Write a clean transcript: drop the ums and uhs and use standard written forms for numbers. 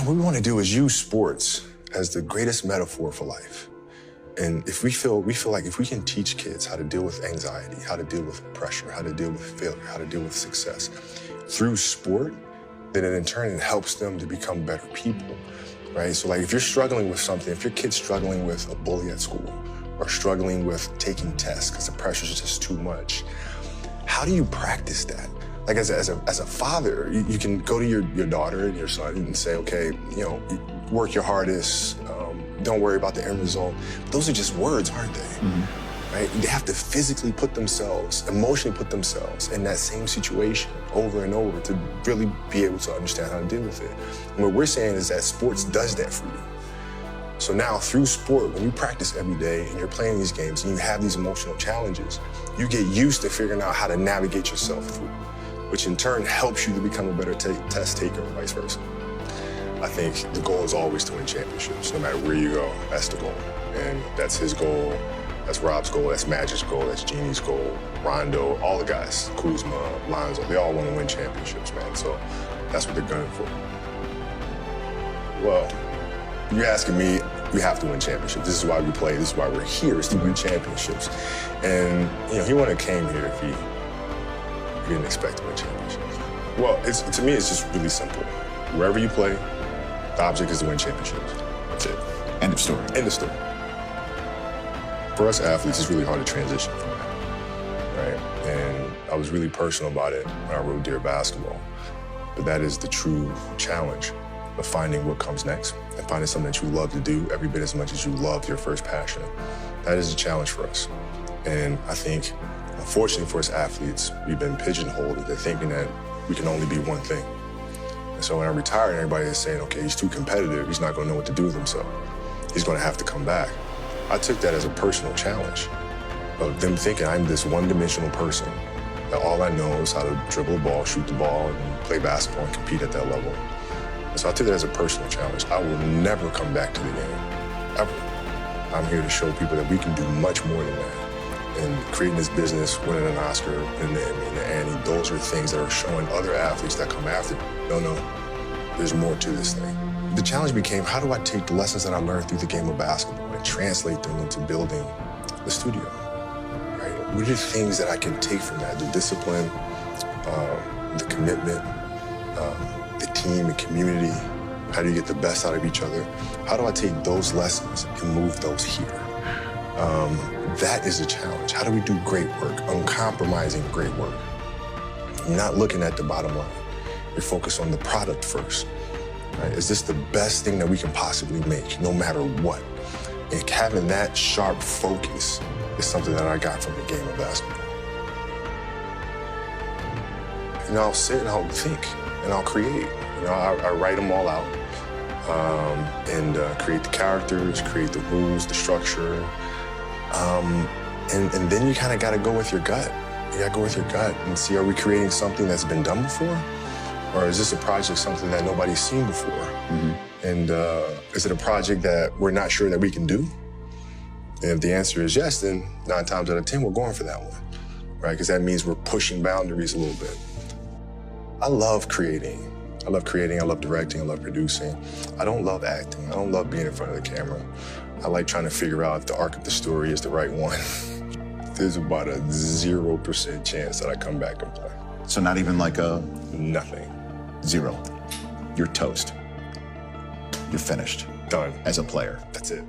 what we want to do is use sports as the greatest metaphor for life. And if we feel like if we can teach kids how to deal with anxiety, how to deal with pressure, how to deal with failure, how to deal with success through sport, then in turn it helps them to become better people, right? So like if you're struggling with something, if your kid's struggling with a bully at school or struggling with taking tests because the pressure is just too much, how do you practice that? Like as a father, you can go to your daughter and your son and say, okay, work your hardest, don't worry about the end result. Those are just words, aren't they? Mm-hmm. Right? They have to physically put themselves, emotionally put themselves in that same situation over and over to really be able to understand how to deal with it. And what we're saying is that sports does that for you. So now through sport, when you practice every day and you're playing these games and you have these emotional challenges, you get used to figuring out how to navigate yourself through, which in turn helps you to become a better test taker and vice versa. I think the goal is always to win championships. No matter where you go, that's the goal. And that's his goal, that's Rob's goal, that's Magic's goal, that's Jeannie's goal, Rondo, all the guys, Kuzma, Lonzo, they all want to win championships, man. So that's what they're gunning for. Well, you're asking me, we have to win championships. This is why we play, this is why we're here, is to win championships. And he wouldn't have came here if he didn't expect to win championships. Well, to me, it's just really simple. Wherever you play, the object is to win championships. That's it. End of story. End of story. For us athletes, it's really hard to transition from that, right? And I was really personal about it when I wrote Dear Basketball. But that is the true challenge of finding what comes next and finding something that you love to do every bit as much as you love your first passion. That is a challenge for us. And I think, unfortunately for us athletes, we've been pigeonholed into thinking that we can only be one thing. And so when I retired, everybody is saying, okay, he's too competitive. He's not going to know what to do with himself. He's going to have to come back. I took that as a personal challenge of them thinking I'm this one-dimensional person, that all I know is how to dribble the ball, shoot the ball, and play basketball and compete at that level. And so I took that as a personal challenge. I will never come back to the game, ever. I'm here to show people that we can do much more than that. And creating this business, winning an Oscar, and the Emmy, and the Annie, those are things that are showing other athletes that come after me. No, there's more to this thing. The challenge became, how do I take the lessons that I learned through the game of basketball and translate them into building the studio, right? What are the things that I can take from that? The discipline, the commitment, the team and community. How do you get the best out of each other? How do I take those lessons and move those here? That is the challenge. How do we do great work, uncompromising great work? You're not looking at the bottom line. You're focused on the product first. Right? Is this the best thing that we can possibly make, no matter what? And having that sharp focus is something that I got from the game of basketball. And I'll sit and I'll think and I'll create. I write them all out and create the characters, create the rules, the structure. And then you kind of got to go with your gut. You got to go with your gut and see, are we creating something that's been done before? Or is this a project something that nobody's seen before? Mm-hmm. And is it a project that we're not sure that we can do? And if the answer is yes, then 9 times out of 10, we're going for that one, right? Because that means we're pushing boundaries a little bit. I love creating. I love directing, I love producing. I don't love acting. I don't love being in front of the camera. I like trying to figure out if the arc of the story is the right one. There's about a 0% chance that I come back and play. So not even like a... Nothing. 0. You're toast. You're finished. Done. As a player. That's it.